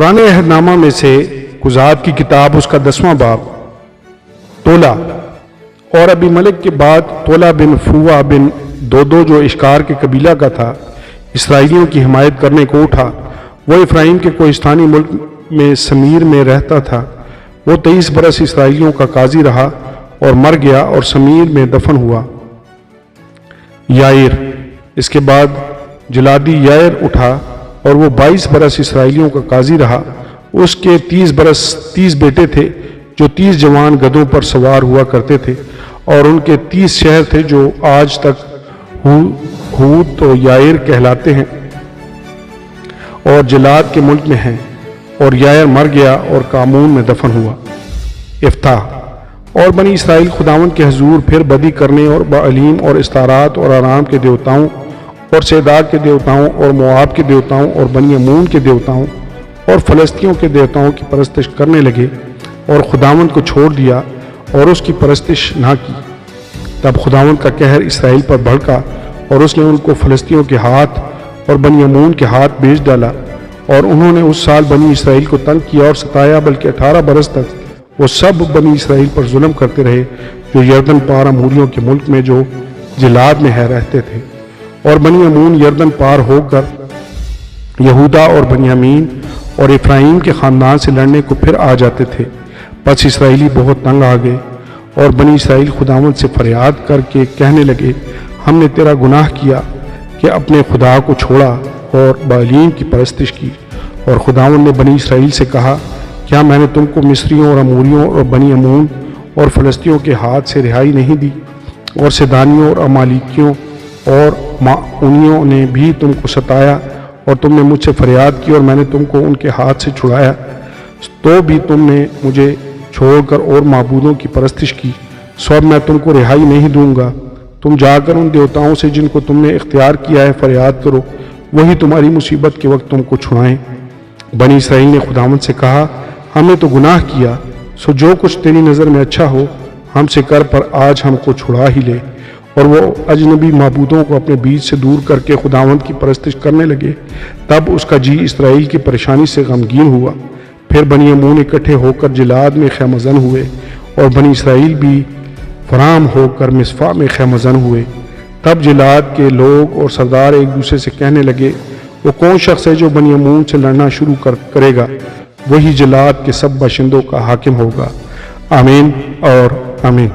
पुराने अहदनामा में से कुज़ात की किताब उसका 10वां बाब। तोला। और अबी मलिक के बाद तोला बिन फुवा बिन दोदो जो इश्कार के कबीला का था इसराइलियों की हिमायत करने को उठा। वो इफ्राइम के कोहिस्तानी मुल्क में समीर में रहता था। वो 23 बरस इसराइलियों का काजी रहा और मर गया और समीर में दफन हुआ। यायर। इसके बाद जलादी यायर उठा और वो 22 बरस इसराइलियों का काजी रहा। उसके 30 बेटे थे जो 30 जवान गधों पर सवार हुआ करते थे और उनके 30 शहर थे जो आज तक हूत तो यायर कहलाते हैं और जलाद के मुल्क में हैं। और यायर मर गया और कामून में दफन हुआ। इफ्ताह। और बनी इसराइल खुदावंद के हजूर फिर बदी करने और बालीम और इस्तारात और आराम के देवताओं और सेदाद के देवताओं और मोआब के देवताओं और बनी अमून के देवताओं और फलस्तियों के देवताओं की परस्तिश करने लगे और खुदावंद को छोड़ दिया और उसकी परस्तिश ना की। तब खुदावंद का कहर इसराइल पर भड़का और उसने उनको फलस्तियों के हाथ और बनी अमून के हाथ भेज डाला और उन्होंने उस साल बनी इसराइल को तंग किया और सताया, बल्कि 18 बरस तक वो सब बनी इसराइल पर जुल्म करते रहे जो यरदन पार अमूरियों के मुल्क में जो जिलाद में है रहते थे। और बनी अमून यरदन पार होकर यहूदा और बनियामीन और इफ्राइम के ख़ानदान से लड़ने को फिर आ जाते थे। बस इसराइली बहुत तंग आ गए और बनी इसराइल खुदावंद से फरियाद करके कहने लगे, हमने तेरा गुनाह किया कि अपने खुदा को छोड़ा और बालीम की परस्तिश की। और खुदावंद ने बनी इसराइल से कहा, क्या मैंने तुमको मिस्रियों और अमूरियों और बनी अमून और फलस्तियों के हाथ से रिहाई नहीं दी? और सिदानियों और अमालिकियों और माऊनियों ने भी तुमको सताया और तुमने मुझसे फरियाद की और मैंने तुमको उनके हाथ से छुड़ाया, तो भी तुमने मुझे छोड़कर और माबूदों की परस्तिश की। सो अब मैं तुमको रिहाई नहीं दूंगा। तुम जाकर उन देवताओं से जिनको तुमने इख्तियार किया है फरियाद करो, वही तुम्हारी मुसीबत के वक्त तुमको छुड़ाएं। बनी इसराइल ने खुदावंद से कहा, हमने तो गुनाह किया, सो जो कुछ तेरी नज़र में अच्छा हो हमसे कर, पर आज हमको छुड़ा ही ले। और वो अजनबी माबूदों को अपने बीच से दूर करके खुदावंद की परस्तिश करने लगे। तब उसका जी इसराइल की परेशानी से गमगीन हुआ। फिर बनी अमून इकट्ठे होकर जिलाद में खैमजन हुए और बनी इसराइल भी फराम होकर मिस्फा में खैमजन हुए। तब जिलाद के लोग और सरदार एक दूसरे से कहने लगे, वो कौन शख्स है जो बनी अमून से लड़ना शुरू करेगा? वही जिलाद के सब बाशिंदों का हाकिम होगा। आमीन और आमीन।